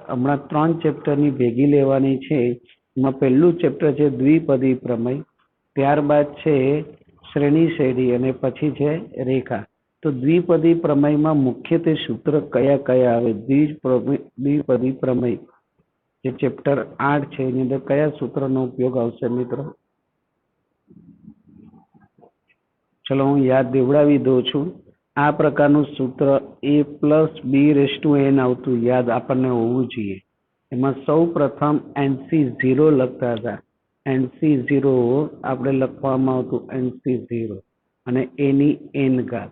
हमणां 3 चेप्टरनी भेगी लेवानी छे। एमां पहेલું चेप्टर छे द्विपदी प्रमेय, त्यारबाद छे श्रेणी श्रेणी अने पछी छे रेखा। तो द्विपदी प्रमेयमां मुख्यत्वे सूत्र कया कया आवे? द्विपदी प्रमेय जे चेप्टर 8 छे एनी अंदर कया सूत्रनो उपयोग आवशे मित्रों? चलो हूँ याद देवड़ावी दઉં છું। आ प्रकारનું सूत्र a+b⁴ આવતું याद આપણને હોવું જોઈએ। એમાં સૌ પ્રથમ NC0 લખતા હતા। NC0 આપણે લખવામાં આવતું NC0 અને એની n ઘાત।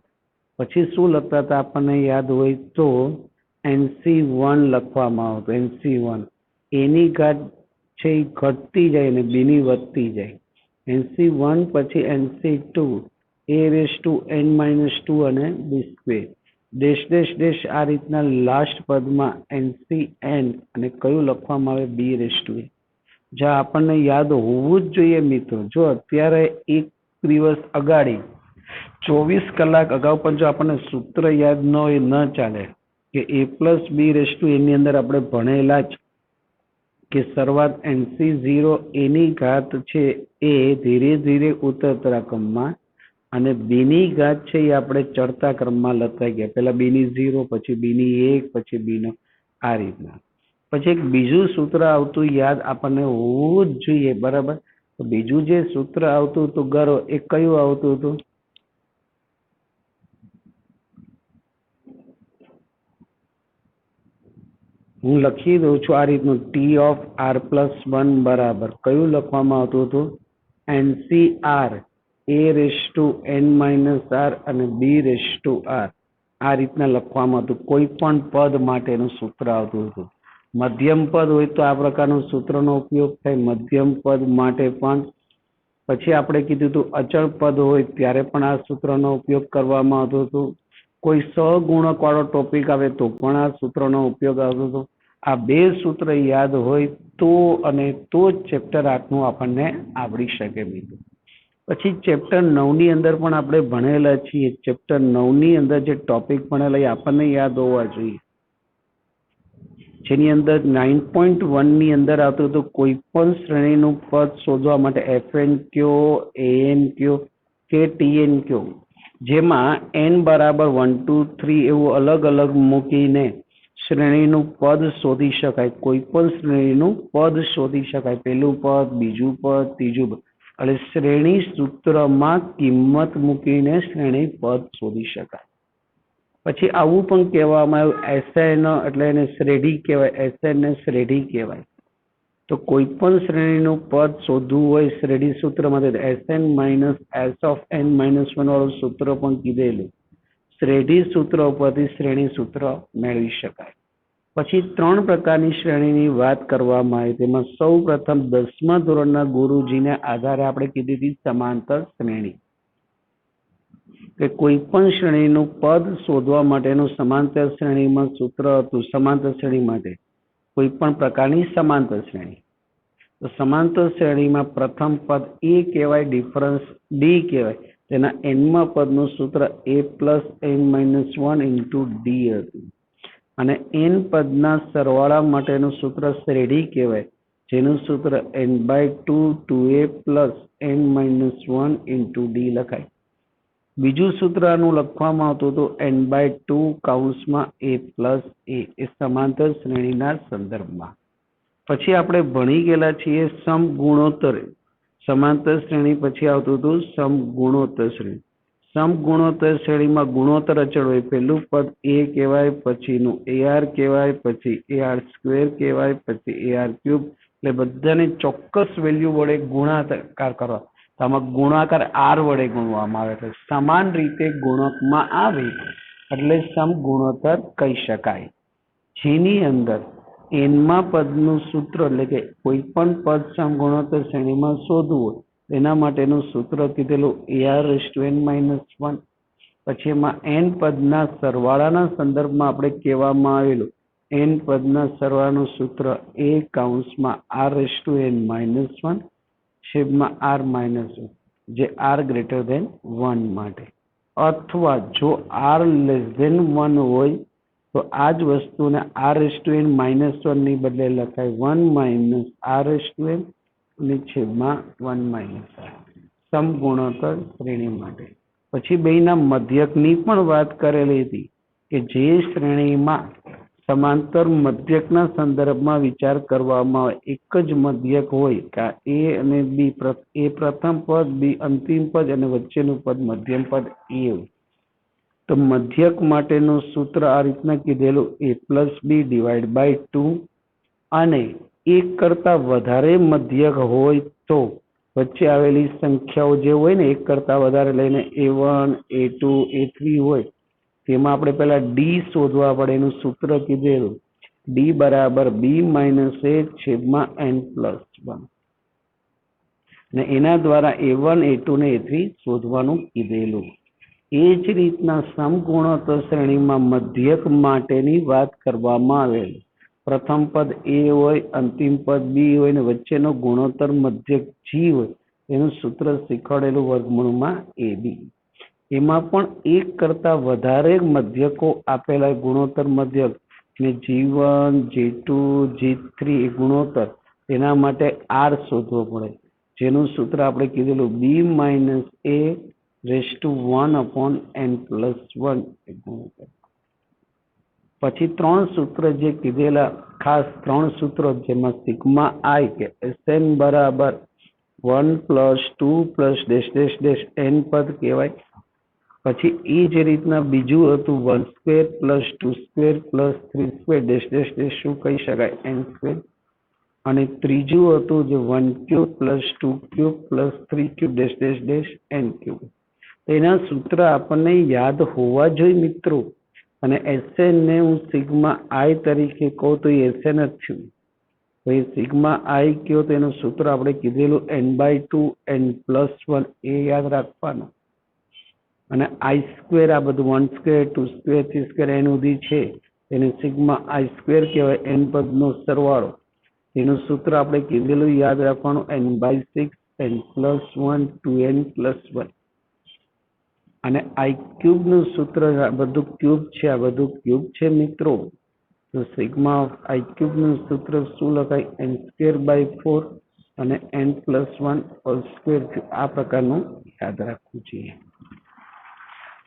પછી શું લખતા હતા આપણને યાદ હોય તો NC1 લખવામાં આવતું। NC1 એની ઘાત છે એ ઘટતી જાય અને બીની વધતી જાય। NC1 પછી NC2 a⁻n−2 અને b²। ડેશ ડેશ ડેશ આ રીતના લાસ્ટ પદમાં NCn અને કયું લખવામાં આવે? b⁴ જો આપણને યાદ હોવું જ જોઈએ મિત્રો। જો અત્યારે એક દિવસ અગાડી 24 કલાક અગાઉ પણ જો આપણને સૂત્ર યાદ ન હોય ન ચાલે કે a+b⁴ એની અંદર આપણે ભણેલા જ કે શરૂઆત NC0 એની ઘાત છે એ ધીરે ધીરે ઉતરતા ક્રમમાં અને બીની ઘાત છે એ આપણે ચડતા ક્રમમાં લખતા ગયા। પહેલા બીની 0, પછી બીની 1, પછી બીનો આ રીતના। પછી એક બીજું સૂત્ર આવતું યાદ આપણને હોવું જ જોઈએ, બરાબર? તો બીજું જે સૂત્ર આવતું હતું ગરો એ કયું આવતું હતું? હું લખી દઉં છું આ રીતનું T(r+1) બરાબર કયું લખવામાં આવતું હતું? NCr a⁻n−r અને b⁴ આ રીતના લખવામાં હતું। કોઈ પણ પદ માટેનું સૂત્ર આવતું હતું। મધ્યમ પદ હોય તો આ પ્રકારનું સૂત્રનો ઉપયોગ થાય, મધ્યમ પદ માટે પણ। પછી આપણે કીધું હતું અચળ પદ હોય ત્યારે પણ આ સૂત્રનો ઉપયોગ કરવામાં આવતો હતો। કોઈ સહગુણક વાળો ટોપિક આવે તો પણ આ સૂત્રનો ઉપયોગ આવતો હતો। આ બે સૂત્ર યાદ હોય તો અને તો જ ચેપ્ટર 8 નું આપણને આવડી શકે મિત્રો। પછી ચેપ્ટર 9 ની અંદર પણ આપણે ભણેલા છીએ। ચેપ્ટર 9 ની અંદર જે ટોપિક ભણેલા એ આપણને યાદ હોવા જોઈએ। જેની અંદર 9.1 ની અંદર આવતું હતું કોઈ પણ શ્રેણીનું પદ શોધવા માટે fn કયો, an કયો કે tn કયો, જેમાં n બરાબર 1 2 3 એવું અલગ અલગ મૂકીને શ્રેણીનું પદ શોધી શકાય। કોઈ પણ શ્રેણીનું પદ શોધી શકાય। પહેલું પદ, બીજું પદ, ત્રીજું પદ, એટલે શ્રેણી સૂત્રમાં કિંમત મૂકીને શ્રેણી પદ શોધી શકાય। પછી આવું પણ કહેવામાં આવ્યું SN એટલે એને શ્રેઢી કહેવાય। SN ને શ્રેઢી કહેવાય। તો કોઈ પણ શ્રેણીનું પદ શોધવું હોય શ્રેઢી સૂત્રમાં SN-S(n−1) વાળું સૂત્ર પણ કીધેલું। શ્રેઢી સૂત્ર ઉપરથી શ્રેણી સૂત્ર મેળવી શકાય। પછી 3 પ્રકારની શ્રેણીની વાત કરવામાં આવી। તેમાં સૌ પ્રથમ 10મા ધોરણના ગુરુજીને આધારે આપણે કીધી હતી સમાંતર શ્રેણી, કે કોઈ પણ શ્રેણીનું પદ શોધવા માટેનું સમાંતર શ્રેણીમાં સૂત્ર હતું। સમાંતર શ્રેણી માટે કોઈ પણ પ્રકારની સમાંતર શ્રેણી, તો સમાંતર શ્રેણીમાં પ્રથમ પદ a કહેવાય, ડિફરન્સ d કહેવાય। તેના nમા પદનું સૂત્ર a+n−1 × d હતું અને n પદના સરવાળા માટેનું સૂત્ર શ્રેઢી કહેવાય, જેનું સૂત્ર n/2 2a+n−1 × d લખાય। બીજું સૂત્ર આનું લખવામાં આવતું હતું n/2 a+a એ સમાંતર શ્રેણીના સંદર્ભમાં। પછી આપણે ભણી ગયેલા છીએ સમગુણોત્તર સમાંતર શ્રેણી। પછી આવતું હતું સમગુણોત્તર શ્રેણી। સમગુણોત્તર શ્રેણીમાં ગુણોત્તર અચળ હોય। પહેલું પદ a કહેવાય, પછીનું ar કહેવાય, પછી ar² કહેવાય, પછી ar³, એટલે બધાને ચોક્કસ વેલ્યુ વડે ગુણાકાર કરવા। તો આમાં ગુણાકાર r વડે ગુણવામાં આવે, એટલે સમાન રીતે ગુણકમાં આવે એટલે સમગુણોત્તર કહી શકાય। જેની અંદર nમા પદનું સૂત્ર એટલે કે કોઈ પણ પદ સમગુણોત્તર શ્રેણીમાં શોધવું હોય એના માટેનું સૂત્ર કીધેલું ar(n−1). પછી એમાં n પદના સરવાળાના સંદર્ભમાં આપણે કહેવામાં આવેલું n પદના સરવાળાનું સૂત્ર a(n−1) જે r greater than 1 માટે, અથવા જો r less than 1 હોય તો આ જ વસ્તુને r⁻n-1 ની બદલે લખાય 1 - r⁻n ની છેદમાં 1 - r સમગુણોત્તર શ્રેણી માટે. પછી બેયના મધ્યકની પણ વાત કરેલી હતી કે જે શ્રેણીમાં સમાંતર મધ્યકના સંદર્ભમાં વિચાર કરવામાં આવે, એક જ મધ્યક હોય કે એ અને બી, એ પ્રથમ પદ, બી અંતિમ પદ અને વચ્ચેનું પદ મધ્યમ પદ એ હોય, તો મધ્યક માટેનું સૂત્ર આ રીતના કીધેલું a+b/2, અને એક કરતા વધારે મધ્યક હોય તો વચ્ચે આવેલી સંખ્યાઓ જે હોય ને એક કરતા વધારે લઈને a1 a2 a3 હોય તેમાં આપણે પહેલા ડી શોધવા પડે. એનું સૂત્ર કીધેલું d = b-a/n+1, ને એના દ્વારા a1 a2 ને a3 શોધવાનું કીધેલું. એ જ રીતના સમગુણોત્તર શ્રેણીમાં મધ્યક માટેની વાત કરવામાં આવેલી. પ્રથમ પદ એ હોય, અંતિમ પદ બી હોય ને વચ્ચેનો ગુણોત્તર મધ્યક જી હોય, એનું સૂત્ર શીખવાડેલું વર્ગમૂળમાં ab. એમાં પણ એક કરતા વધારે મધ્યકો આપેલા ગુણોત્તર મધ્યક ને G1 G2 G3 એ ગુણોત્તર, એના માટે r શોધવો પડે, જેનું સૂત્ર આપણે કીધેલું b-a/1/n+1 ગુણોત્તર. પછી ત્રણ સૂત્ર જે કીધેલા, ખાસ ત્રણ સૂત્રો, જેમાં સિગ્મા આઈ કે Sn બરાબર 1+2+... n પદ કહેવાય. પછી એ જ રીતના બીજું હતું 1² + 2² + 3²... શું કહી શકાય? n². અને ત્રીજું હતું જે 1³ + 2³ + 3³ n³. એના સૂત્ર આપણને યાદ હોવા જોઈએ મિત્રો. અને Sn ને હું સિગ્મા આઈ તરીકે કહું તો એ Sn જ થયું. તો એ સિગ્મા આઈ કયો તો એનું સૂત્ર આપણે કીધેલું n/2 n+1, એ યાદ રાખવાનું. અને i², આ બધું 1², 2², 3² n સુધી છે એને સિગ્મા i² કહેવાય, n પદનો સરવાળો. એનું સૂત્ર આપણે કીધેલું યાદ રાખવાનું n/6 n+1 2n+1. અને i³ નું સૂત્ર, આ બધું ક્યુબ છે, આ બધું ક્યુબ છે મિત્રો. તો સિગ્મા ઓફ i³ નું સૂત્ર શું લખાય? n²/4 અને n+1². આ પ્રકારનું યાદ રાખવું જોઈએ.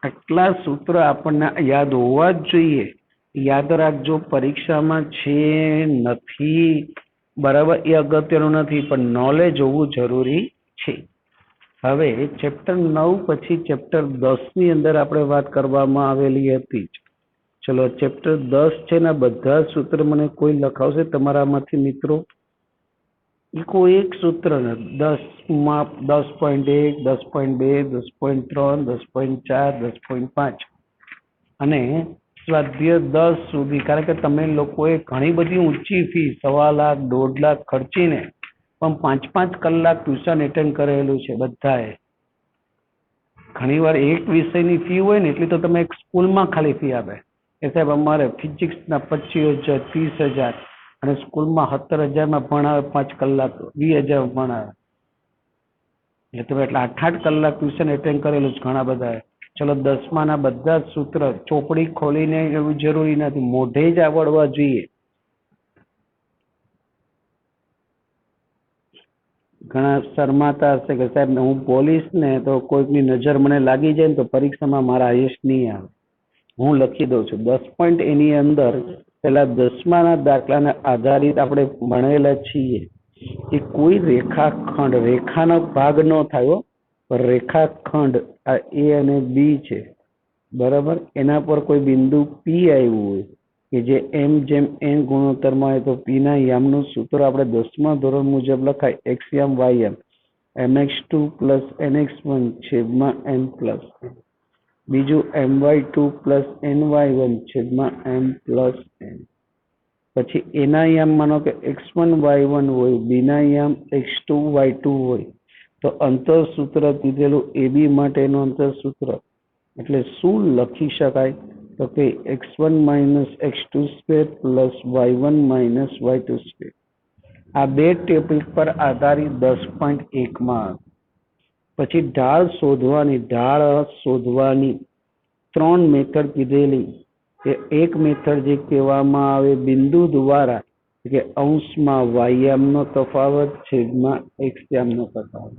આટલા સૂત્ર આપણને યાદ હોવા જ જોઈએ. યાદ રાખજો, પરીક્ષામાં છે નથી બરાબર એ અગત્યનું નથી, પણ નોલેજ હોવું જરૂરી છે. હવે ચેપ્ટર 9 પછી ચેપ્ટર 10 ની અંદર આપણે વાત કરવામાં આવેલી હતી. ચલો ચેપ્ટર 10 છે ને, બધા સૂત્ર મને કોઈ લખાવશે તમારામાંથી મિત્રો? કોઈ એક સૂત્ર ને 10 10.1 10.2 10.3 10.4 10.5 અને સ્વાધ્યાય 10 સુધી. કારણ કે તમે લોકોએ ઘણી બધી ઊંચી ફી 1.25 લાખ 1.5 લાખ ખર્ચીને પણ 5-5 કલાક ટ્યુશન એટેન્ડ કરેલું છે બધાએ. ઘણીવાર એક વિષયની ફી હોય ને એટલી તો તમે એક સ્કૂલમાં ખાલી ફી આપે કે સાહેબ અમારે ફિઝિક્સના 25,000 30,000 અને સ્કૂલમાં 17,000 ભણાવે, 5 કલાક 20,000 ભણાવે. એટલે તમે એટલે 8-8 કલાક ટ્યુશન એટેન્ડ કરેલું છે ઘણા બધાએ. ચલો 10માના બધા જ સૂત્ર ચોપડી ખોલીને એવું જરૂરી નથી, મોઢે જ આવડવા જોઈએ. ઘણા શરમાતા હશે કે સાહેબ હું બોલીશ ને તો કોઈકની નજર મને લાગી જાય ને તો પરીક્ષામાં મારા હાઈએસ્ટ નહીં આવે. હું લખી દઉં છું 10 પોઈન્ટ. એની અંદર પેલા 10માના દાખલાને આધારિત આપણે ભણેલા છીએ કે કોઈ રેખાખંડ, રેખાનો ભાગ ન થાય, રેખાખંડ આ એ અને બી છે બરાબર, એના પર કોઈ બિંદુ પી આવ્યું હોય કે જે એમ જેમ એન ગુણોત્તરમાં હોય તો પી ના યામનું સૂત્ર આપણે 10મા ધોરણ મુજબ લખાય x યામ y યામ mx2 + nx1 છેદમાં n+. બીજું my2 + ny1 છેદમાં m+n. પછી એના યામ માનો કે x1 y1 હોય, બીના યામ x2 y2 હોય તો અંતર સૂત્ર કીધેલું ab માટેનું અંતર સૂત્ર એટલે શું લખી શકાય? તો કે x1 - x2² + y1 - y2². આ બે ટોપિક પર આધારિત 10.1માં. પછી ઢાળ શોધવાની 3 મેથડ કીધેલી. કે એક મેથડ જે કહેવામાં આવે બિંદુ દ્વારા કે અંશમાં વાયામનો તફાવત છેદમાં એક્સયામનો તફાવત.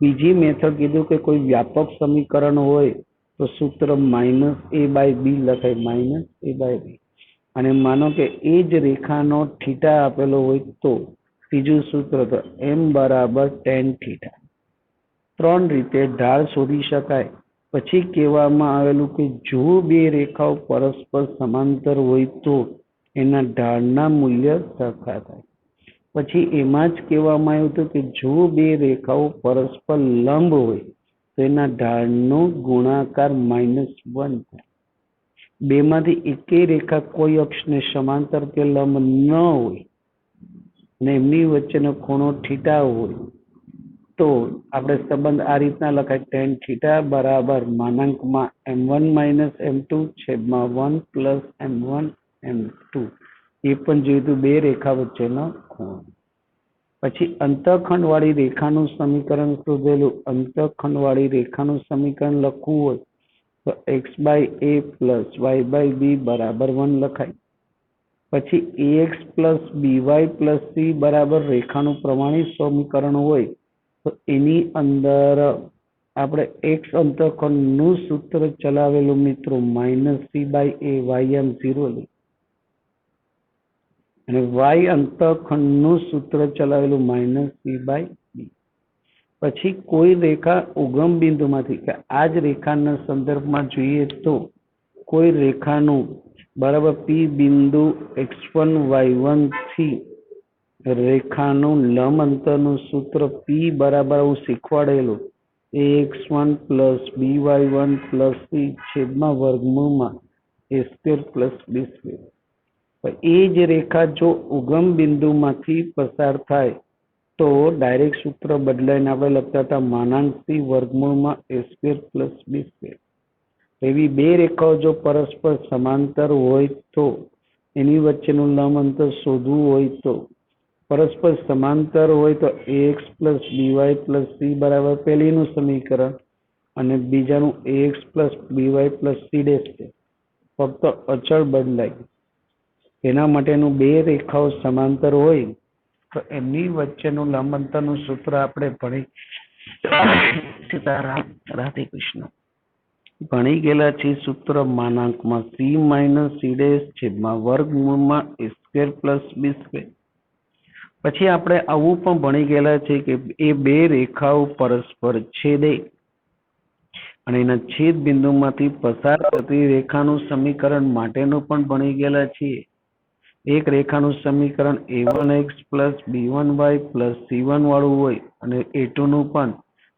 બીજી મેથડ કીધું કે કોઈ વ્યાપક સમીકરણ હોય તો સૂત્ર -a/b લખાય, -a/b. અને માનો કે એ જ રેખાનો થીટા આપેલો હોય તો ત્રીજું સૂત્ર તો m બરાબર tan થીટા. ત્રણ રીતે ઢાળ શોધી શકાય. પછી કહેવામાં આવેલું કે જો બે રેખાઓ પરસ્પર સમાંતર હોય તો એના ઢાળના મૂલ્ય સરખા થાય. પછી એમાં જ કહેવામાં આવ્યું હતું કે જો બે રેખાઓ પરસ્પર લંબ હોય તો એના ઢાળનો ગુણાકાર -1 થાય. બેમાંથી એકેય રેખા કોઈ અક્ષને સમાંતર કે લંબ ન હોય અને એમની વચ્ચેનો ખૂણો થીટા હોય તો આપણે સંબંધ આ રીતના લખાય, tan થીટા બરાબર -m1 - m2 છેદમાં 1 પ્લસ m1 m2. એ પણ જોયું બે રેખા વચ્ચેનો ખૂણો. પછી અંતઃખંડવાળી રેખાનું સમીકરણ શોધેલું. અંતઃખંડવાળી રેખાનું સમીકરણ લખવું હોય તો x/a પ્લસ y/b બરાબર 1 લખાય. પછી ax plus by plus c બરાબર રેખાનું પ્રમાણિત સમીકરણ હોય તો એની અંદર આપણે x અંતઃખંડનું સૂત્ર ચલાવેલું મિત્રો -c/a ym0 લે અને y અંતઃખંડનું સૂત્ર ચલાવેલું -c/b. પછી કોઈ રેખા ઉગમ બિંદુમાંથી કે આ જ રેખાના સંદર્ભમાં જોઈએ તો કોઈ રેખાનું બરાબર p બિંદુ x1 y1 થી રેખાનું લંબ અંતરનું સૂત્ર p બરાબર આવું શીખવાડેલું ax1 plus by1 plus c છેદમાં વર્ગમૂળમાં a² પ્લસ b². એ જ રેખા જો ઉગમ બિંદુમાંથી પસાર થાય તો ડાયરેક્ટ સૂત્ર બદલાઈને આપણે લખતા હતા -c વર્ગમૂળમાં a² પ્લસ b². એવી બે રેખાઓ જો પરસ્પર સમાંતર હોય તો એની વચ્ચેનું લંબ અંતર શોધવું હોય તો પરસ્પર સમાંતર હોય તો ax plus by plus c બરાબર પહેલીનું સમીકરણ અને બીજાનું ax plus by plus c છે. ફક્ત અચળ બદલાય. એના માટેનું બે રેખાઓ સમાંતર હોય તો એમની વચ્ચેનું લંબ અંતરનું સૂત્ર આપણે રાધે કૃષ્ણ ભણી ગયેલા છે. સૂત્ર c - c છેદમાં વર્ગમૂળમાં a² પ્લસ b². પછી આપણે આવું પણ ભણી ગયેલા છે કે એ બે રેખાઓ પરસ્પર છેદે અને એના છેદ બિંદુમાંથી પસાર થતી રેખાનું સમીકરણ માટેનું પણ ભણી ગયેલા છીએ. એક રેખાનું સમીકરણ a1x plus b1y plus c1 વાળું હોય અને a2 નું પણ,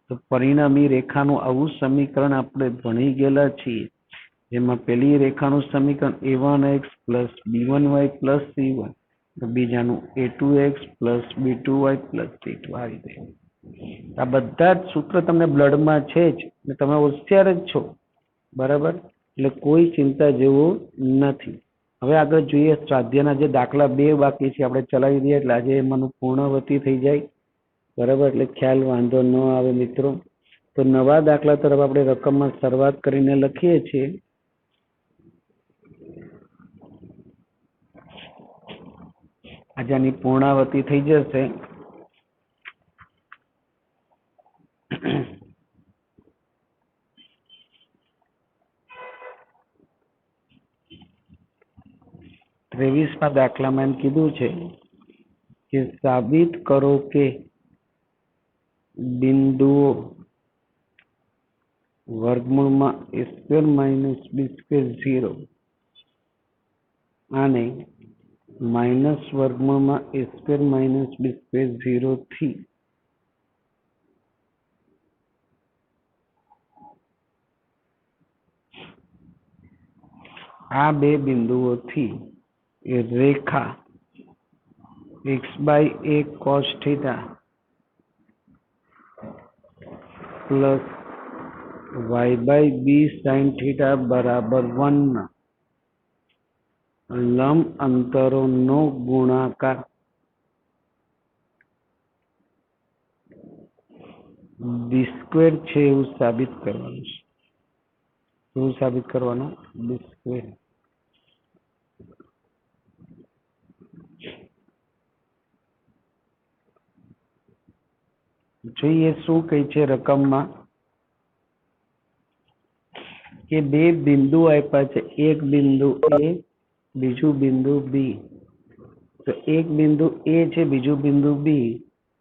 તો પરિણામી રેખાનું આવું સમીકરણ આપણે ભણી ગયેલા છીએ. જેમાં પહેલી રેખાનું સમીકરણ a1x plus b1y plus c1, બીજાનું a2x plus b2y plus c2. આ રીતે આ બધા જ સૂત્ર તમને બ્લડમાં છે જ ને તમે હોશિયાર જ છો, બરાબર, એટલે કોઈ ચિંતા જેવું નથી. હવે આગળ જોઈએ સ્વાધ્યાયના જે દાખલા 2 બાકી છે આપણે ચલાવી દઈએ એટલે આજે એમાંનું પૂર્ણવતી થઈ જાય, બરાબર, એટલે ખ્યાલ વાંધો ન આવે મિત્રો. તો નવા દાખલા તરફ આપણે રકમમાં શરૂઆત કરીને લખીએ છીએ. આજે આની પૂર્ણાવતી થઈ જશે. ત્રેવીસમાં દાખલામાં એમ કીધું છે કે સાબિત કરો કે બિંદુઓ વર્ગમૂળમાં a² માઇનસ b² 0 અને માઇનસ વર્ગમૂળમાં a² માઇનસ b² 0 થી આ બે બિંદુઓથી એ રેખા x/a cos θ plus y/b sin θ બરાબર 1 લંબ અંતરોનો ગુણાકાર b² છે એવું સાબિત કરવાનું છે. શું સાબિત કરવાનું? b². જોઈએ શું કહે છે રકમમાં કે બે બિંદુ આપ્યા છે, એક બિંદુ એ, બીજું બિંદુ બી. તો એક બિંદુ એ છે, બીજું બિંદુ બી,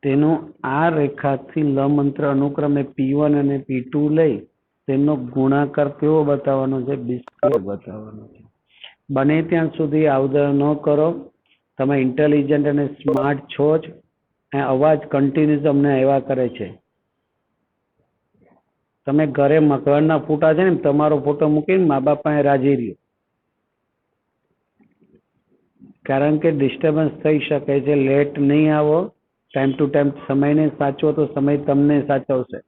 તેનો આ રેખાથી લંબ અંતર અનુક્રમે P1 અને P2 લઈ તેનો ગુણાકાર કેવો બતાવવાનો છે? B² બતાવવાનો છે. બને ત્યાં સુધી આવદર ન કરો. તમે ઇન્ટેલિજન્ટ અને સ્માર્ટ છો જ. અવાજ કન્ટિન્યુઅસ અમને આવ્યા કરે છે. તમે ઘરે મકવાના ફોટા છે ને, તમારો ફોટો મૂકીને મા બાપ પાસે રાજી રહ્યો, કારણ કે ડિસ્ટર્બન્સ થઈ શકે છે. લેટ નહીં આવો, ટાઈમ ટુ ટાઈમ સમયને સાચવો તો સમય તમને સાચવશે.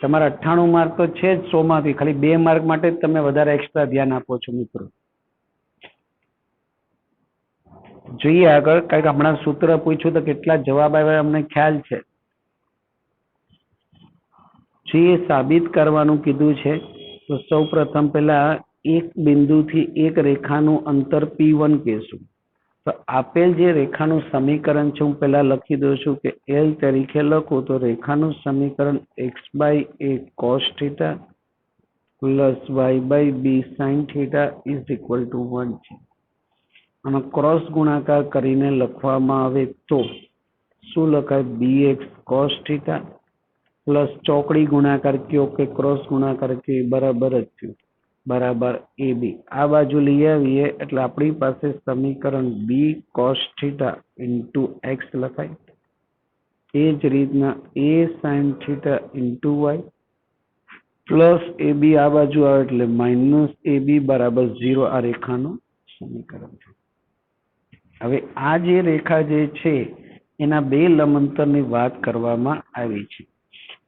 તમારા 98 માર્ક તો છે જ 100 માંથી, ખાલી 2 માર્ક માટે જ તમે વધારે એક્સ્ટ્રા ધ્યાન આપો છો મિત્રો. જોઈએ આગળ, કારણ કે હમણાં સૂત્ર પૂછ્યું તો કેટલા જવાબ આવ્યા અમને ખ્યાલ છે. જે સાબિત કરવાનું કીધું છે, તો સૌ પ્રથમ પહેલા એક બિંદુથી એક રેખાનું અંતર P1 કહેશું. તો આપેલ જે રેખાનું સમીકરણ છે, હું પહેલા લખી દઉં છું કે L તરીકે લખું તો રેખાનું સમીકરણ x/a cos θ plus y/b sin θ is equal to 1 છે. આનો ક્રોસ ગુણાકાર કરીને લખવામાં આવે તો શું લખાય? bx cos θ પ્લસ ચોકડી ગુણાકાર કયો કે ક્રોસ ગુણાકાર કયો, બરાબર જ થયું, બરાબર AB. આ બાજુ લઈ આવીએ એટલે આપણી પાસે સમીકરણ b cos θ ઇન્ટુ x લખાય. એ જ રીતના a sin θ into y plus AB આ બાજુ આવે એટલે માઇનસ AB બરાબર 0. આ રેખાનું સમીકરણ છે. હવે આ જે રેખા જે છે એના બે લંબાંતરની વાત કરવામાં આવી છે.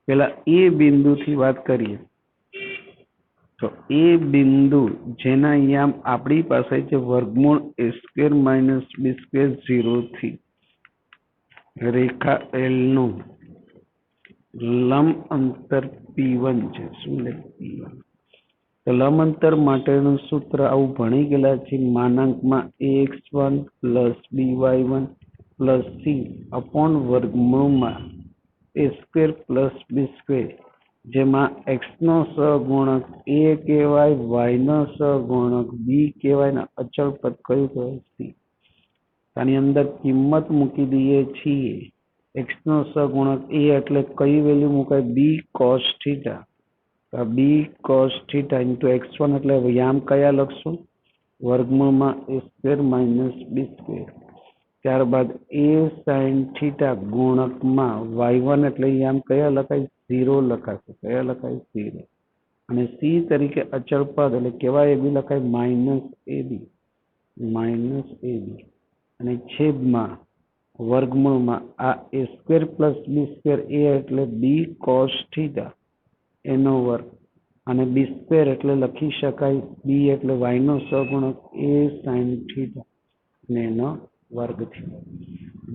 પેલા એ બિંદુથી વાત કરીએ તો એ બિંદુ જેના અહીંયા આપણી પાસે છે વર્ગમૂળ a² - b² 0 થી રેખા L નું લંબ અંતર P1 છે. શું લે? P1. તો લંબ અંતર માટેનું સૂત્ર આવું ભણી ગયેલા છે, માનાંકમાં ax1 plus by1 plus c upon વર્ગમૂળમાં a² પ્લસ b², જેમાં x નો સહગુણક a કહેવાય, y નો સહગુણક b કહેવાય ને અચળ પદ કયું કહેવાય? c. આની અંદર કિંમત મૂકી દઈએ છીએ. x નો સહગુણક a એટલે કઈ વેલ્યુ મુકાય? b cos θ. b cos θ into x1 એટલે યામ કયા લખશું? વર્ગમૂળમાં a² - b². ત્યારબાદ a sin θ ગુણકમાં y1 એટલે યામ કયા લખાય? 0 લખાશે. કયા લખાય? 0. અને c તરીકે અચળ પદ એટલે કેવા ab લખાય? -ab. અને છેદમાં વર્ગમૂળમાં આ a² પ્લસ b² a એટલે b cos θ એનો વર્ગ, અને b² એટલે લખી શકાય b એટલે y નો સહગુણક a sin θ ને એનો વર્ગ છે.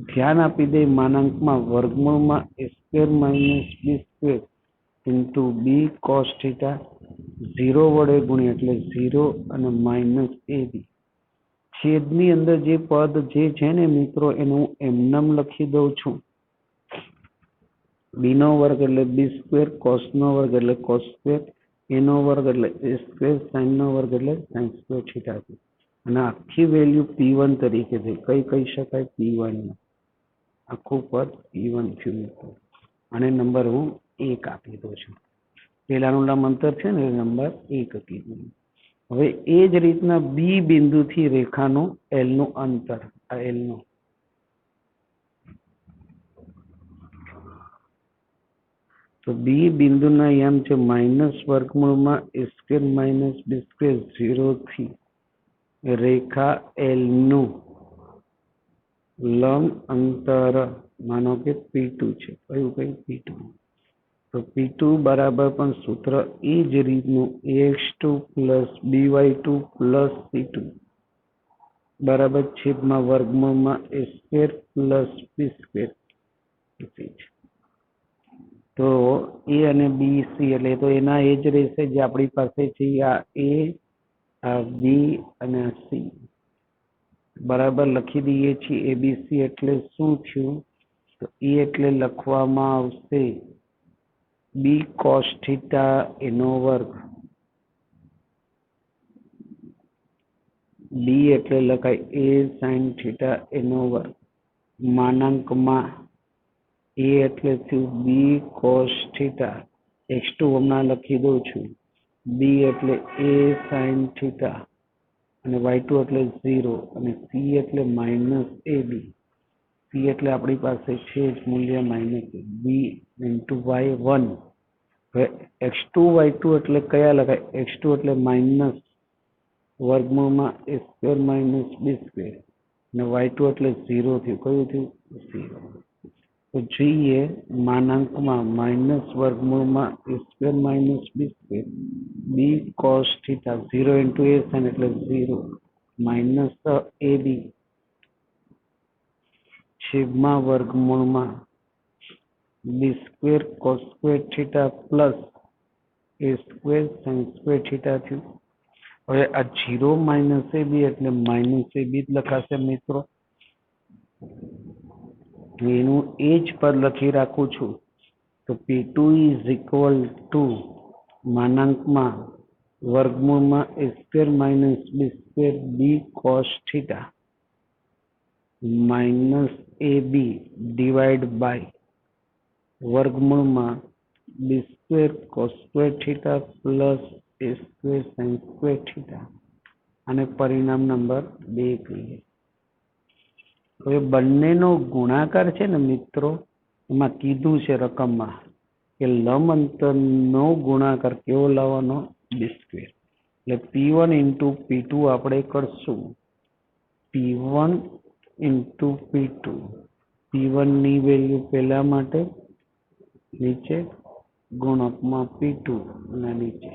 ધ્યાન આપી દે માનાંકમાં વર્ગમૂળમાં a² - b² into b cos θ 0 વડે ગુણ્યા એટલે 0 અને -ab. છેદની અંદર જે પદ જે છે ને મિત્રો એનું એમનામ લખી દઉં છું. b નો વર્ગ એટલે b², cos નો વર્ગ એટલે cos², a નો વર્ગ એટલે a², sin નો વર્ગ એટલે sin² θ. અને આખી વેલ્યુ P1 તરીકે છે. કઈ કહી શકાય? P1. આખું પદ P1 થયું. અને નંબર હું 1 આપી દઉં છું. પેલાનું લંબ અંતર છે ને નંબર 1 કીધું. હવે એ જ રીતના બી બિંદુથી રેખાનું L નું અંતર, આ L નું, તો બી બિંદુના યામ છે માઇનસ વર્ગમૂળમાં a² - b² 0 થી રેખા L નું લંબ અંતર માનો કે P2 છે. કયું કઈ? P2. તો P2 બરાબર પણ સૂત્ર એ જ રીતનું ax2 plus by2 plus c2 બરાબર છેદમાં વર્ગમૂળમાં a² પ્લસ b². તો એ અને બી સી એટલે તો એના એ જ રહેશે જે આપણી પાસે છે. આ એ, આ બી અને આ સી બરાબર લખી દઈએ છીએ. એબીસી એટલે શું થયું? તો એ એટલે લખવામાં આવશે બી કોસ થીટા એનો વર્ગ. બી એટલે લખાય એ સાઈન થીટા એનો વર્ગ માનાંકમાં એ એટલે થયું બી કોસ થીટા. x2 હમણાં લખી દઉં છું. બી એટલે એ સાઈન થીટા અને y2 એટલે 0 અને c એટલે માઇનસ એ બી. c એટલે આપણી પાસે છે જ મૂલ્ય માઇનસ બી ઇન્ટુ y1. હવે x2 y2 એટલે કયા લખાય? x2 એટલે માઇનસ વર્ગમૂળમાં a square minus B square અને y2 એટલે 0 થયું. કયું થયું? 0. તો જોઈએ માનાંકમાં માઇનસ વર્ગમૂળમાં a square minus B square B cos theta 0 into A sine એટલે 0 માઇનસ એ બી છેદમાં વર્ગમૂળમાં B square cos square theta plus A square sine square theta થયું. હવે આ 0 માઇનસ એ બી એટલે માઇનસ એ બી જ લખાશે મિત્રો. એનું એ જ પદ લખી રાખું છું. તો P2 ઇઝ ઇક્વલ ટુ માનાંકમાં વર્ગમૂળમાં a square minus B square B cos theta minus A B divide by વર્ગમૂળમાં B square cos square theta plus A square sine square theta. અને પરિણામ નંબર 2 કહીએ. હવે બંનેનો ગુણાકાર છે ને મિત્રો, એમાં કીધું છે રકમમાં કે લંબ અંતરનો ગુણાકાર કેવો લાવવાનો? બી સ્ક્વેર. એટલે P1 ઇન્ટુ P2 આપણે કરશું. P1 into P2. P1 ની વેલ્યુ પહેલા માટે નીચે ગુણકમાં P2 અને નીચે.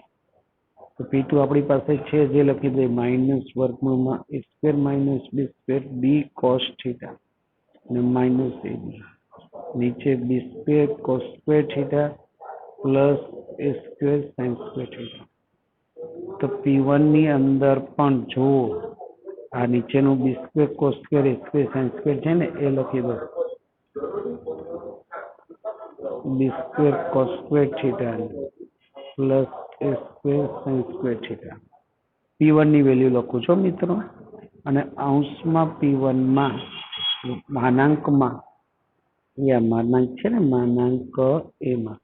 તો P2 આપણી પાસે છે જે લખી દે માઇનસ વર્ગમૂળમાં a square minus B square B cos theta અને માઇનસ એ બી નીચે B square cos square theta plus A square sine square theta. તો P1 ની અંદર પણ જો આ નીચેનું B square cos square A square sine square છે ને એ લખી દો. B square cos square theta plus A square sine square theta. P1 ની વેલ્યુ લખું છું મિત્રો. અને અંશમાં P1 માં માનાંકમાં માનાંક છે ને માનાંક એમાં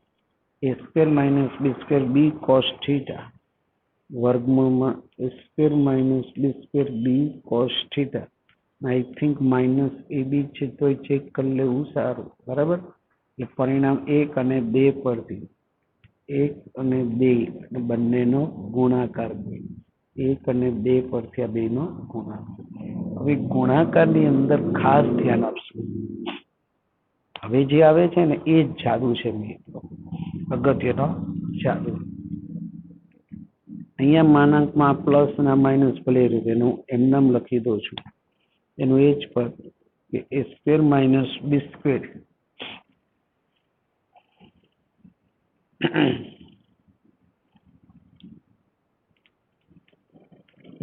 a square minus B square B cos theta વર્ગમૂળમાં a square minus B square B cos theta. I think minus A B છે તો ચેક કરી લેવું સારું. બરાબર. એટલે પરિણામ 1 અને 2 પરથી 1 અને 2 બંનેનો ગુણાકાર 1 અને 2 પરથી આ બેનો ગુણાકાર. હવે ગુણાકારની અંદર ખાસ ધ્યાન આપશું. હવે જે આવે છે ને એ જ જાદુ છે મિત્રો, અગત્યનો જાદુ. અહીંયા માનાંકમાં પ્લસ અને માઇનસ ભલે રીતે હું એમનામ લખી દઉં છું. એનું એ જ પદ કે a square minus B square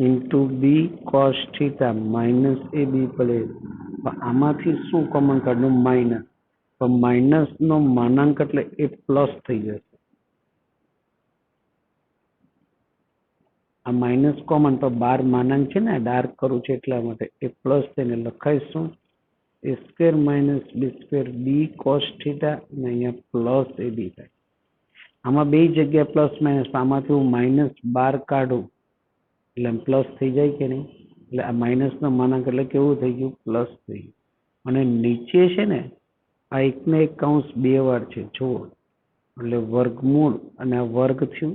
into B cos theta minus A B ભલે. આમાંથી શું કોમન કાઢવું? માઇનસ. તો માઇનસ નો માનાંક એટલે એ પ્લસ થઈ જશે. આ માઇનસ કોમન તો 12 માનાંક છે ને, ડાર્ક કરું છે એટલા માટે એ પ્લસ થઈને લખાઈશું એ square minus B square B cos theta અને અહીંયા પ્લસ એ બી થાય. આમાં બે જગ્યાએ પ્લસ માઇનસ, આમાંથી હું માઇનસ 12 કાઢું એટલે પ્લસ થઈ જાય કે નહીં? એટલે આ માઇનસ નો માનાંક એટલે કેવું થઈ ગયું? પ્લસ થઈ ગયું. અને નીચે છે ને આ એકને એક કૌંસ 2 વાર છે જુઓ, એટલે વર્ગમૂળ અને આ વર્ગ થયું.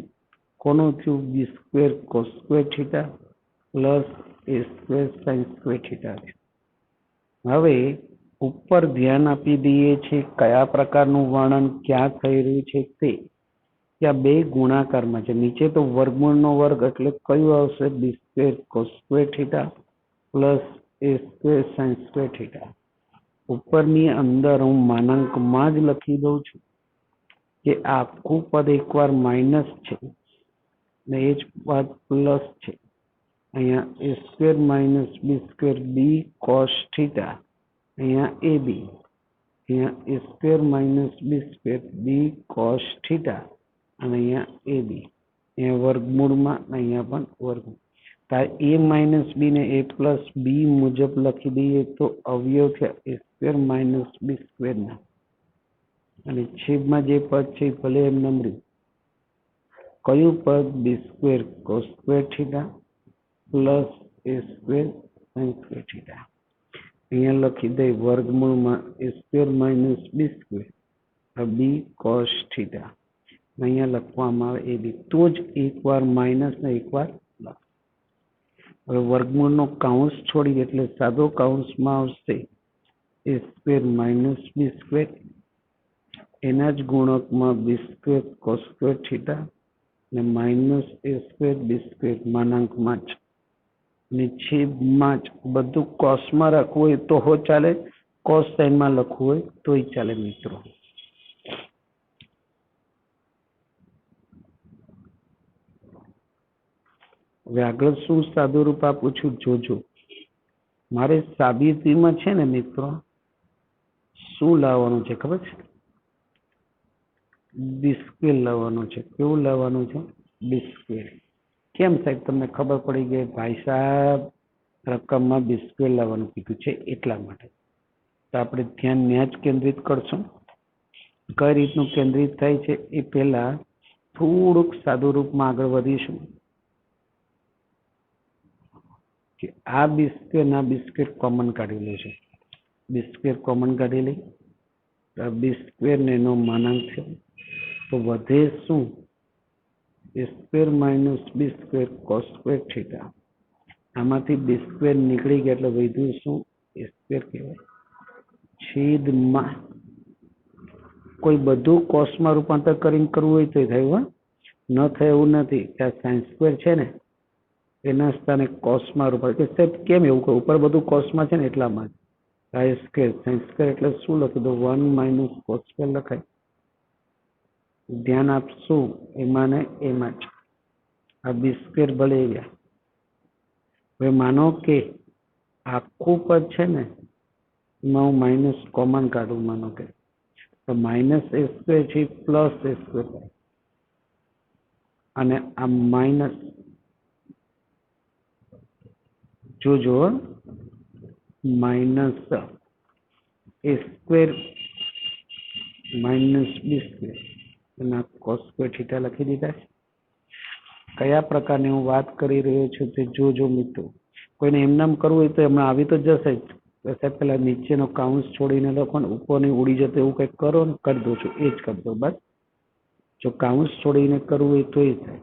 કોનું થયું? B square cos square theta plus A square sine square theta થયું. હવે ઉપર ધ્યાન આપી દઈએ છે કયા પ્રકારનું વર્ણન ક્યાં થઈ રહ્યું છે તે. ત્યાં બે ગુણાકારમાં છે. નીચે તો વર્ગમૂળનો વર્ગ એટલે કયું આવશે? B square cos square theta plus A square sine square theta. ઉપરની અંદર હું માનાંકમાં જ લખી દઉં છું કે આ આખું પદ એકવાર માઇનસ છે ને એ જ પદ પ્લસ છે. અહીંયા A square minus B square B cos theta, અહીંયા એ બી અહીંયા a square minus B square B cos theta અને અહીંયા એ બી, અહીંયા વર્ગમૂળમાં અહીંયા પણ વર્ગમૂળ. તારે a માઇનસ બી ને a પ્લસ બી મુજબ લખી દઈએ તો અવયવ થયા a સ્ક્વેર માઇનસ બી સ્ક્વેરના, અને છેદમાં જે પદ છે એ ભલે એમ નંબર્યું. કયું પદ B square cos square theta plus A square sine square theta. અહીંયા લખી દઈએ વર્ગમૂળમાં A square minus B square B cos theta, અહીંયા લખવામાં આવે એ બી. તો જ એકવાર માઇનસ ને એકવાર પ્લસ. હવે વર્ગમૂળનો કાઉન્સ છોડી એટલે સાદો કાઉન્સમાં આવશે એ સ્ક્વેર માઇનસ બી સ્ક્વેર, એના જ ગુણકમાં બી સ્ક્વેર કોસ સ્ક્વેર થીટા ને minus A square B square માનાંકમાં જ, ને છેદમાં જ. બધું કોસમાં રાખવું હોય તો હો ચાલે, કોસ સાઇનમાં લખવું હોય તોય ચાલે મિત્રો. હવે આગળ શું સાદું રૂપ આપું છું જોજો. મારે સાબિતીમાં છે ને મિત્રો શું લાવવાનું છે ખબર છે? બી સ્ક્વેર લાવવાનું છે. કેવું લાવવાનું છે? બી સ્ક્વેર. કેમ સાહેબ તમને ખબર પડી ગઈ? ભાઈ સાહેબ રકમમાં બી સ્ક્વેર લાવવાનું કીધું છે એટલા માટે. તો આપણે ધ્યાન ત્યાં જ કેન્દ્રિત કરશું. કઈ રીતનું કેન્દ્રિત થાય છે એ પહેલા થોડુંક સાદું રૂપમાં આગળ વધીશું કે આ બી સ્ક્વેર ના બી સ્ક્વેર કોમન કાઢી લેશે. બી સ્ક્વેર કોમન કાઢી લઈ, બી સ્ક્વેર ને એનો માનાંક છે તો વધે શું? એ square minus B square cos square theta. આમાંથી બી સ્ક્વેર નીકળી ગયા એટલે વધ્યું શું? એ સ્ક્વેર કહેવાય. છેદમાં કોઈ બધું કોસમાં રૂપાંતર કરીને કરવું હોય તો થાય, ન થાય એવું નથી. ત્યાં સાઇન સ્ક્વેર છે ને એના સ્થાને કોસમાં રૂપાંતર. સાહેબ કેમ એવું કહું? ઉપર બધું કોસમાં છે ને એટલામાં જ. આ સ્ક્વેર સાઇન સ્ક્વેર એટલે શું લખી દો? 1 માઇનસ કોસ સ્ક્વેર લખાય. ધ્યાન આપશું એમાં ને એમાં જ. આ બી સ્ક્વેર ભલે ગયા. હવે માનો કે આખું પદ છે ને એમાં હું માઇનસ કોમન કાઢું. માનો કે તો માઇનસ એ સ્ક્વેર છે પ્લસ એ સ્ક્વેર, અને આ માઇનસ જોજો minus A square minus B square અને કોસ સ્ક્વેર થીટા લખી દીધા છે. કયા પ્રકારની હું વાત કરી રહ્યો છું તે જોજો મિત્રો. કોઈને એમનામ કરવું હોય તો એમણે આવી તો જશે જ. સાહેબ પેલા નીચેનો કાઉન્સ છોડીને લખો ને ઉપરની ઉડી જતો એવું કંઈક કરો ને કરી દો છો, એ જ કરી દો બસ. જો કાઉન્સ છોડીને કરવું હોય તો એ થાય.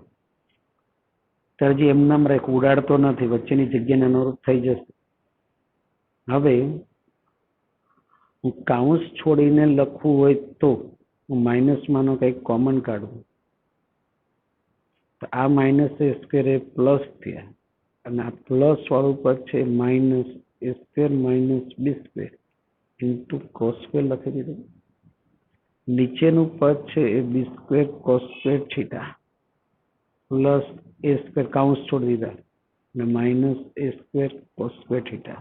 ત્યારે જે એમનામ રાખ ઉડાડતો નથી, વચ્ચેની જગ્યાને અનુરૂપ થઈ જશે. હવે કાઉન્સ છોડીને લખવું હોય તો માઇનસ માનો કંઈક કોમન કાઢવું. આ minus A square A plus થયા, અને આ પ્લસ વાળું પદ છે minus A square minus B square into cos square લખી દીધું. નીચેનું પદ છે A B square cos square theta plus A square કાઉન્સ છોડી દીધા અને minus A square cos square theta.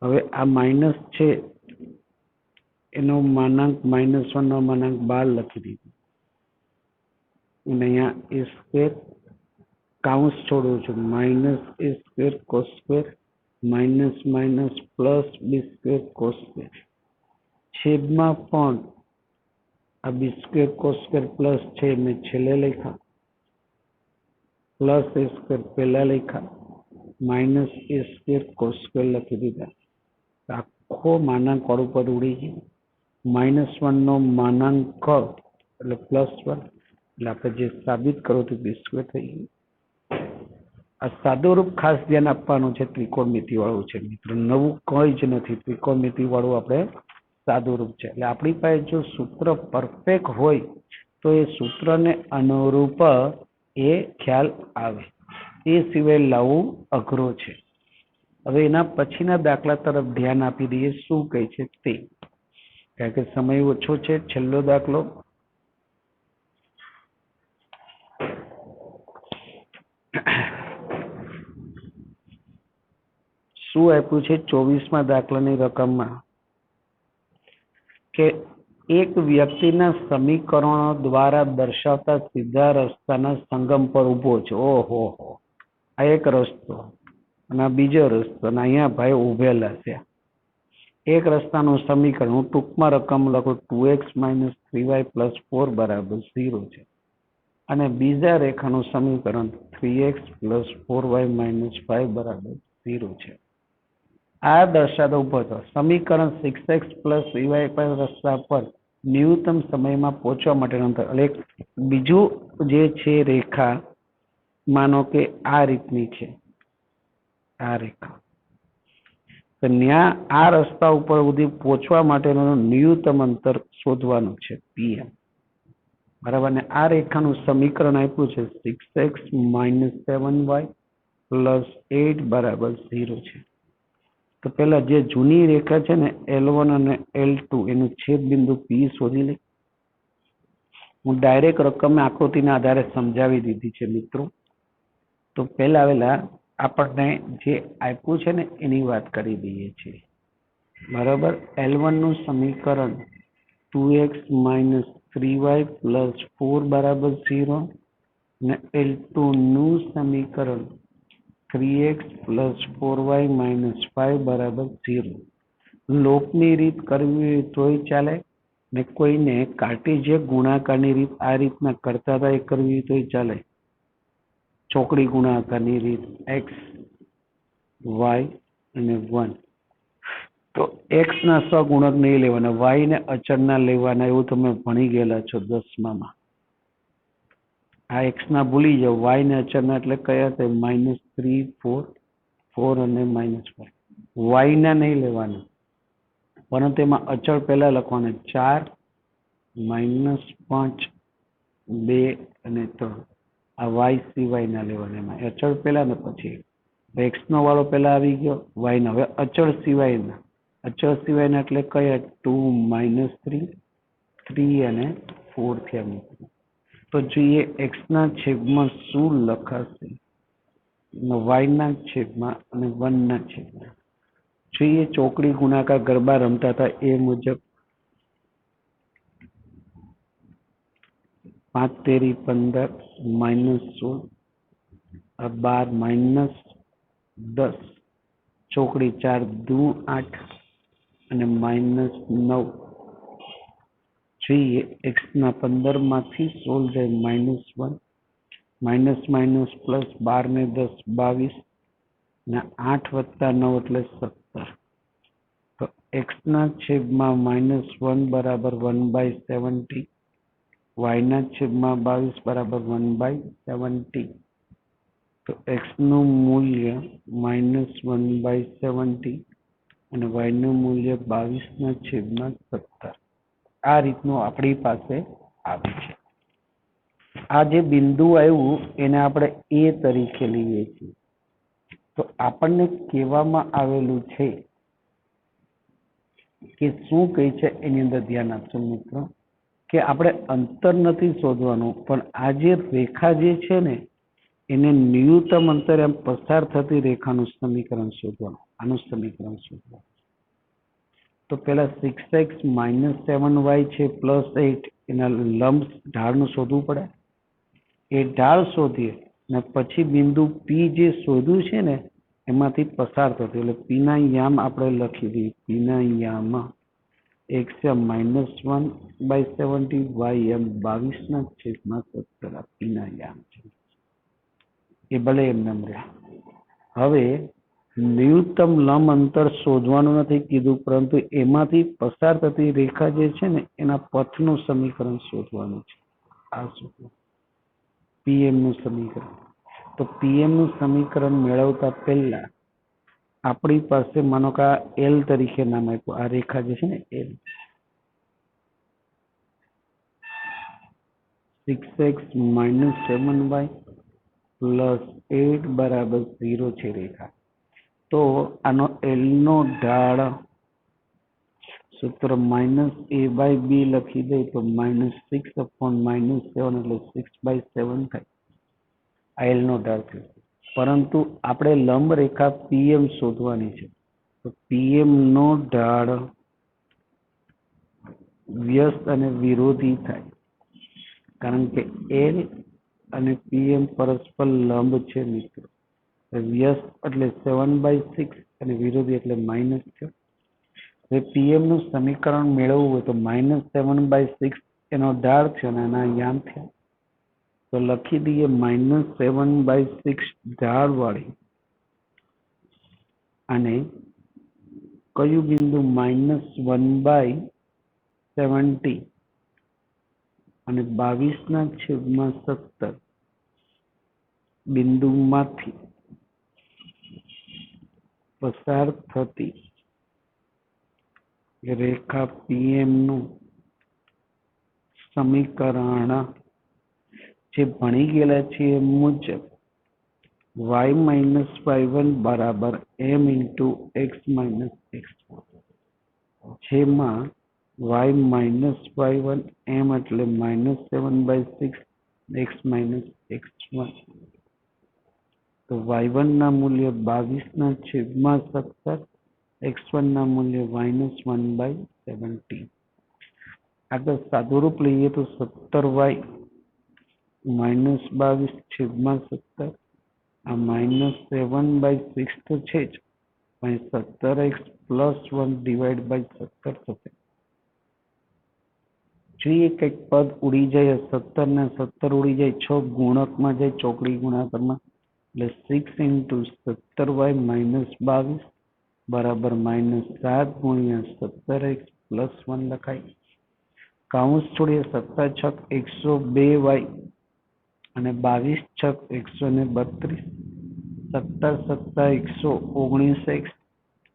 હવે આ માઇનસ છે એનો માનાંક -1 નો માનાંક 12 લખી દીધું, અને અહીંયા એ સ્ક્વેર કાઉન્સ છોડું છું minus A square cos square minus minus plus B square cos square. છેદમાં પણ આ B square cos square plus છે મેં છેલ્લે લખ્યા, પ્લસ એ સ્ક્વેર પહેલા લખ્યા, minus A square cos square લખી દીધા. આખો માનાંક વાળું પદ ઉડી ગયું. -1 નો માનાંક એટલે +1, એટલે આપણે જે સાબિત કરો તો બી સ્ક્વેર થઈ ગયું. આ સાદું રૂપ ખાસ ધ્યાન આપવાનું છે, ત્રિકોણમિતિ વાળું છે મિત્રો, નવું કંઈ જ નથી. ત્રિકોણમિતિ વાળું આપણે સાદું રૂપ છે. એટલે આપણી પાસે જો સૂત્ર પરફેક્ટ હોય તો એ સૂત્રને અનુરૂપ એ ખ્યાલ આવે, એ સિવાય લાવવું અઘરો છે. હવે એના પછીના દાખલા તરફ ધ્યાન આપી દઈએ શું કહે છે તે, કારણ કે સમય ઓછો છે. છેલ્લો દાખલો શું આપ્યું છે? 24મા દાખલાની રકમમાં કે એક વ્યક્તિના સમીકરણો દ્વારા દર્શાવતા સીધા રસ્તાના સંગમ પર ઊભો છે. ઓહો હો, આ એક રસ્તો અને આ બીજો રસ્તો, અને અહીંયા ભાઈ ઉભેલા છે. એક રસ્તાનું સમીકરણ હું ટૂંકમાં રકમ લખું 2x - 3y + 4 = 0 છે, અને બીજા રેખાનું સમીકરણ 3x + 4y - 5 = 0 છે. આ દર્શાવતો ઉભો હતો. સમીકરણ 6x + y રસ્તા પર ન્યૂનતમ સમયમાં પહોંચવા માટેનું અંતર. એટલે બીજું જે છે રેખા, માનો કે આ રીતની છે, આ રેખા, તો ત્યાં આ રસ્તા ઉપર સુધી પહોંચવા માટેનું ન્યૂનતમ અંતર શોધવાનું છે, pm. બરાબર. ને આ રેખાનું સમીકરણ આપ્યું છે 6x - 7y + 8 = 0 છે. તો પેલા જે જૂની રેખા છે ને L1 અને L2 એનું છેદ બિંદુ P શોધી લે. હું ડાયરેક્ટ રકમ આકૃતિના આધારે સમજાવી દીધી છે મિત્રો. તો પહેલા આપણને જે આપ્યું છે ને એની વાત કરી દઈએ છીએ. બરાબર. L1 નું સમીકરણ 2x - 3y + 4 = 0, અને L2 નું સમીકરણ 3x + 4y - 5 = 0. લોકની રીત કરવી હોય તોય ચાલે, ને કોઈને કાર્ટેશિયન ગુણાકારની રીત આ રીતના કરતા હતા એ કરવી હોય તોય ચાલે. ચોકડી ગુણાકારની રીત x, y અને 1. તો x ના સહગુણક નહીં લેવાના, y ને અચળના લેવાના, એવું તમે ભણી ગયેલા છો 10માં. આ x ના ભૂલી જાઓ, y ને અચળના એટલે કયા છે? -3, 4 અને -5. y ના નહીં લેવાના, પરંતુ એમાં અચળ પહેલા લખવાના 4, -5, 2 અને 3. આ y સિવાય ના લેવાના. એમાં અચળ પહેલા ને પછી x નો વાળો પહેલા આવી ગયો, y નો. હવે અચળ સિવાયના એટલે કયા? 2, -3, 3 અને 4 થયા મિત્રો. તો જોઈએ x ના છેદમાં શું લખાશે, y ના છેદમાં અને 1 ના છેદમાં. જોઈએ ચોકડી ગુણાકાર ગરબા રમતા હતા એ મુજબ. 5 તેરી 15, -16, 12, -10, ચોકડી 4 દુ 8 અને -9. જોઈએ x ના 15 માંથી 16 જાય -1, +12 ને 10 22, ને 8 + 9 એટલે 17. તો x ના છેદમાં -1 = 1/70, y ના છેદમાં 22 = 1/70. તો x નું મૂલ્ય -1/70 અને y નું મૂલ્ય 22/17. આ રીતનું આપણી પાસે આવે છે. આ જે બિંદુ આવ્યું એને આપણે a તરીકે લઈએ છીએ. તો આપણને કહેવામાં આવેલું છે કે શું કહે છે એની અંદર ધ્યાન આપજો મિત્રો, કે આપણે અંતર નથી શોધવાનું, પણ આ જે રેખા જે છે ને એને ન્યૂનતમ અંતરે એમ પસાર થતી રેખાનું સમીકરણ શોધવાનું. આનું સમીકરણ શોધવાનું. તો પેલા 6x - 7y છે +8, એના લંબ ઢાળનું શોધવું પડે. એ ઢાળ શોધીએ ને પછી બિંદુ P જે શોધ્યું છે ને એમાંથી પસાર થતું, એટલે P ના યામ આપણે લખી દઈએ. P ના યામ x -1/70, y 22/17 P ના યામ છે. એ ભલે એમને રહ્યા. હવે ન્યૂનતમ લંબ અંતર શોધવાનું નથી કીધું, પરંતુ એમાંથી પસાર થતી રેખા જે છે ને એના પથનું સમીકરણ શોધવાનું છે. આ શોધવાનું pm નું સમીકરણ. તો pm નું સમીકરણ મેળવતા પહેલા આપણી પાસે માનો કે L તરીકે નામ આપ્યું, આ રેખા જે છે ને L, 6x - 7y +8 = 0 છે રેખા. તો આનો L નો ઢાળ સૂત્ર -a/b લખી દે તો -6/7 એટલે 6/7 થાય. આ L નો ઢાળ થયો. પરંતુ આપણે લંબ રેખા PM શોધવાની છે. તો PM નો ઢાળ વ્યસ્ત અને વિરોધી થાય, કારણ કે એલ અને પીએમ પરસ્પર લંબ છે મિત્રો. વ્યસ્ત એટલે 7/6 અને વિરોધી એટલે -6. હવે પીએમ નું સમીકરણ મેળવવું હોય તો -7/6 એનો ઢાળ છે અને આના યામ થયા, તો લખી દઈએ -7/6 ઢાળ વાળી અને કયું બિંદુ -1/70 અને 22/17 બિંદુમાંથી પસાર થતી રેખા પીએમ નું સમીકરણ જે ભણી ગયેલા છે એ મુજબ y-y1 બરાબર m × x - x1, જેમાં y-y1 m એટલે -7/6 x - x1, તો y1 ના મૂલ્ય 22/17, x1 ના મૂલ્ય -1/70. આગળ સાદુરૂપ લઈએ તો 17y -22/17, આ -7/6 તો છે જ, પણ 17x + 1 / 17 થશે. જોઈએ કંઈક પદ ઉડી જાય, 17 ને 17 ઉડી જાય, 6 ગુણકમાં જાય ચોકડી ગુણાકારમાં, એટલે 6 × 17y - 22 બરાબર -7 × 17x + 1 લખાય. કૌંસ છોડીએ, 17 × 6 = 102y અને 22 × 6 = 132, 17 × 7 = 119x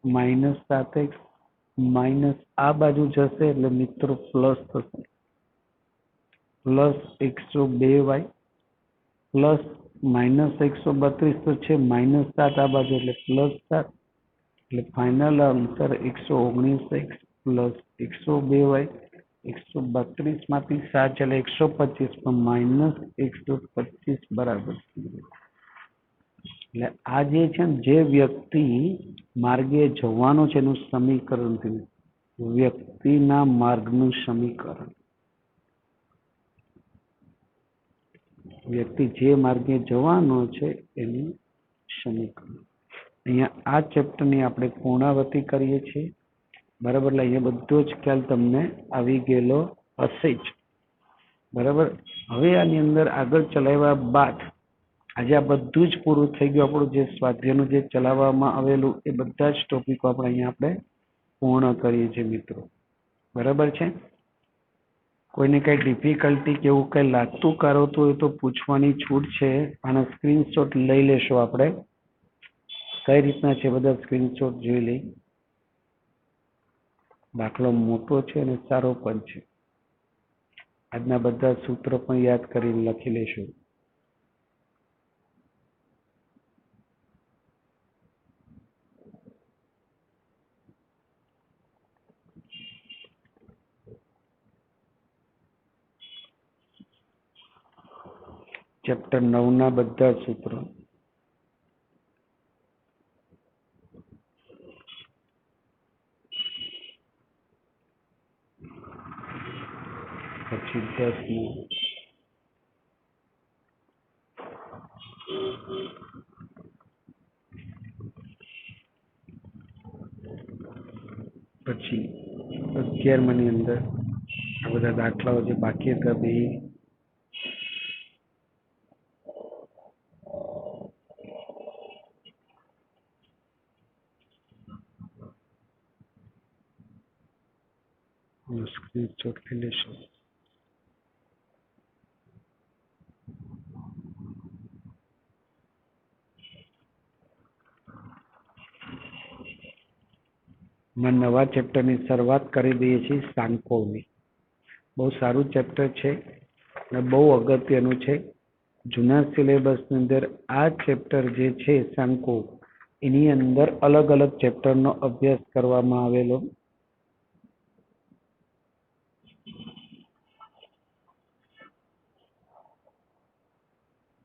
-7x માઇનસ આ બાજુ જશે એટલે મિત્રો પ્લસ થશે, +102y પ્લસ -132 તો છે, -7 આ બાજુ એટલે +7, એટલે ફાઇનલ આન્સર 119x + 102y, 132 માંથી 7 એટલે 125, પણ -125 બરાબર 0. એટલે આ જે છે ને, જે વ્યક્તિ માર્ગે જવાનો છે એનું સમીકરણ થયું, વ્યક્તિના માર્ગનું સમીકરણ. વ્યક્તિ જે માર્ગે જવાનો છે એનું સમીકરણ. અહીંયા આ ચેપ્ટરની આપણે પૂર્ણાવતી કરીએ છીએ, બરાબર. એટલે અહીંયા બધો જ ખ્યાલ તમને આવી ગયેલો હશે જ, બરાબર. હવે આની અંદર આગળ ચલાવ્યા બાદ આજે આ બધું જ પૂરું થઈ ગયું. આપણું જે સ્વાધ્યાયનું જે ચલાવવામાં આવેલું એ બધા જ ટોપિકો આપણે પૂર્ણ કરીએ છીએ મિત્રો, બરાબર છે. કોઈને કઈ ડિફિકલ્ટી કે એવું કઈ લાગતું કાઢતું હોય તો પૂછવાની છૂટ છે. આના સ્ક્રીનશોટ લઈ લેશો આપણે, કઈ રીતના છે બધા સ્ક્રીનશોટ જોઈ લઈ. દાખલો મોટો છે અને સારો પણ છે. આજના બધા સૂત્રો પણ યાદ કરીને લખી લેશું. ચેપ્ટર 9 ના બધા સૂત્રો. પછી 10 પછી 11 ની અંદર આ બધા દાખલાઓ જે બાકી હતા બે સ્ક્રીનશોટ લઈ લેશું. નવા ચેપ્ટરની શરૂઆત કરી દઈએ છીએ, સાંકોની. બહુ સારું ચેપ્ટર છે અને બહુ અગત્યનું છે. જૂના સિલેબસની અંદર આ ચેપ્ટર જે છે સાંકો, એની અંદર અલગ અલગ ચેપ્ટરનો અભ્યાસ કરવામાં આવેલો.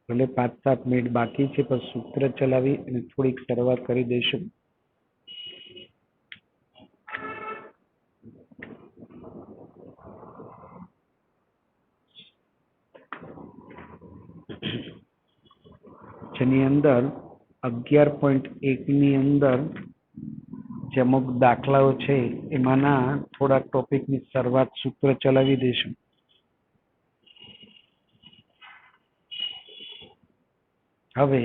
ભલે 5-7 મિનિટ બાકી છે, પણ સૂત્ર ચલાવી અને થોડીક શરૂઆત કરી દઈશું. જેની અંદર 11.1 ની અંદર જે અમુક દાખલાઓ છે એમાંના થોડાક ટોપિકની શરૂઆત સૂત્ર ચલાવી દઈશું. હવે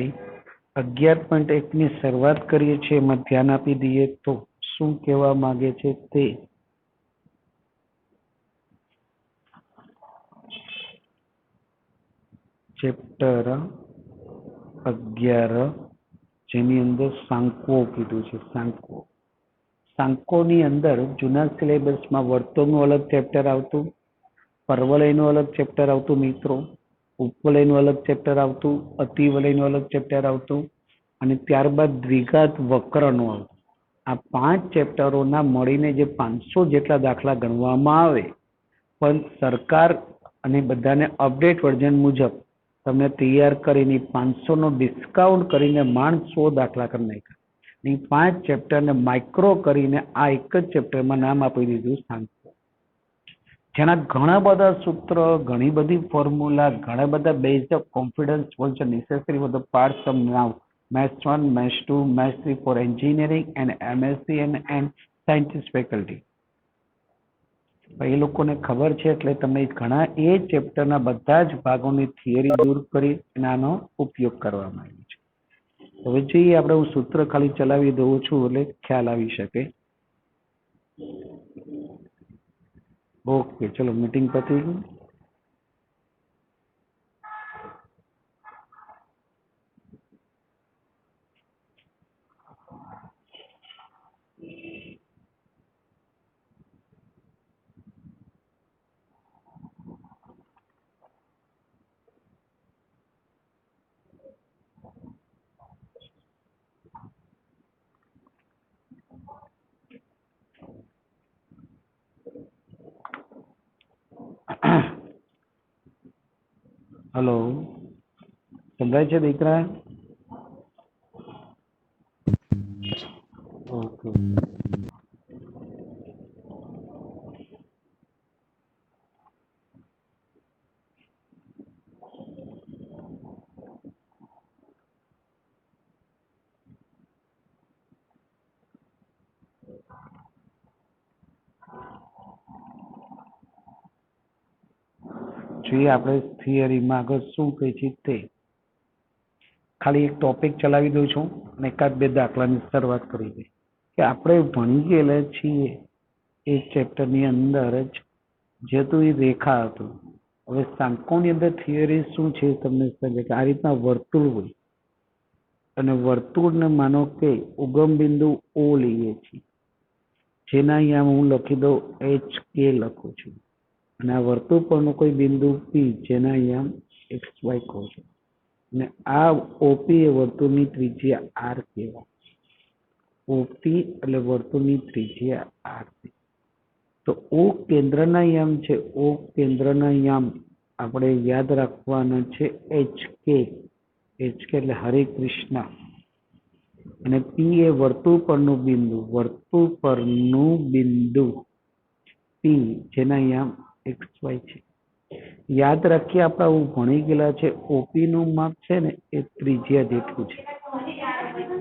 11.1 ની શરૂઆત કરીએ છીએ એમાં ધ્યાન આપી દઈએ તો શું કહેવા માંગે છે તે ચેપ્ટર 11 જેની અંદર સાંકવો કીધું છે. સાંકોની અંદર જૂના સિલેબસમાં વર્તુળનું અલગ ચેપ્ટર આવતું, પરવલયનું અલગ ચેપ્ટર આવતું મિત્રો, ઉપવલયનું અલગ ચેપ્ટર આવતું, અતિવલયનું અલગ ચેપ્ટર આવતું અને ત્યારબાદ દ્વિઘાત વક્રનું આવતું. આ 5 ચેપ્ટરોના મળીને જે 500 જેટલા દાખલા ગણવામાં આવે, પણ સરકાર અને બધાને અપડેટ વર્ઝન મુજબ તમને તૈયાર કરીને 500 નો ડિસ્કાઉન્ટ કરીને માંડ 100 દાખલા કરી નાખ્યા. 5 ચેપ્ટરને માઇક્રો કરીને આ એક જ ચેપ્ટરમાં નામ આપી દીધું સાંકવો, જેના ઘણા બધા સૂત્ર, ઘણી બધી ફોર્મ્યુલા, ઘણા બધા base of confidence which are necessary for the parts of now Maths 1, Maths 2, Maths 3 for engineering and MSc and scientist faculty. એ લોકોને ખબર છે એટલે તમે ઘણા એ ચેપ્ટરના બધા જ ભાગોની થિયરી દૂર કરી આનો ઉપયોગ કરવામાં આવ્યો છે. હવે જોઈએ આપણે, હું સૂત્ર ખાલી ચલાવી દઉં છું એટલે ખ્યાલ આવી શકે. ઓકે, ચલો મીટિંગ પતી ગઈ. હલો, સંભળાય છે દીકરા? ઓકે. જોઈએ આપણે થિયરીમાં આગળ શું કહે છે તે. ખાલી એક ટોપિક ચલાવી દઉં છું અને એકાદ બે દાખલાની શરૂઆત કરી દઈએ કે આપણે ભણી ગયેલા છીએ એ ચેપ્ટરની અંદર જ જેતું એ રેખા હતું. હવે સાંકોની અંદર થિયરી શું છે તમને સમજે કે આ રીતના વર્તુળ હોય અને વર્તુળને માનો કે ઉગમ બિંદુ ઓ લઈએ છીએ, જેના અહીંયા હું લખી દઉં HK લખું છું, અને આ વર્તુળ પરનું કોઈ બિંદુ P જેના અહીંયા XY કહું છું, અને આ OP એ વર્તુળની ત્રિજ્યા R કહેવાય. OP એટલે વર્તુળની ત્રિજ્યા R. તો O કેન્દ્રના યામ છે. O કેન્દ્રના યામ આપણે યાદ રાખવાના છે HK. HK એટલે હરે કૃષ્ણ. અને P એ વર્તુળ પરનું બિંદુ, વર્તુળ પરનું બિંદુ P જેના યામ XY છે. યાદ રાખીએ, આપણે આવું ભણી ગયેલા છે OP નું માપ છે ને એ ત્રિજ્યા જેટલું છે.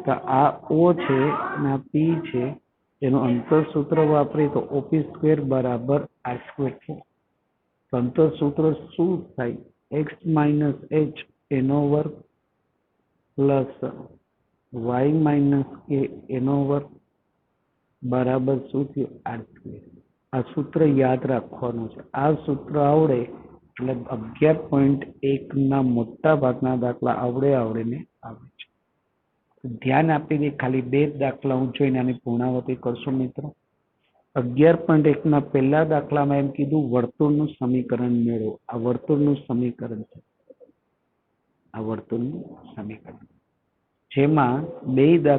તો આ O છે અને આ P છે, એનું અંતર સૂત્ર વાપરીએ તો OP² બરાબર R² છે. તો અંતર સૂત્ર શું થાય? X - H એનો વર્ગ પ્લસ Y - K એનો વર્ગ બરાબર શું થયું? R². આ સૂત્ર યાદ રાખવાનું છે. આ સૂત્ર આવડે એટલે 11.1 ના મોટા ભાગના દાખલા આવડે ને આવે છે. ધ્યાન આપી દે, ખાલી 2 દાખલા હું જોઈને આની પૂર્ણાવતી કરશું મિત્રો. 11.1 ના પહેલા દાખલામાં એમ કીધું વર્તુળનું સમીકરણ મેળવો. આ વર્તુળનું સમીકરણ છે, આ વર્તુળનું સમીકરણ, જેમાં 2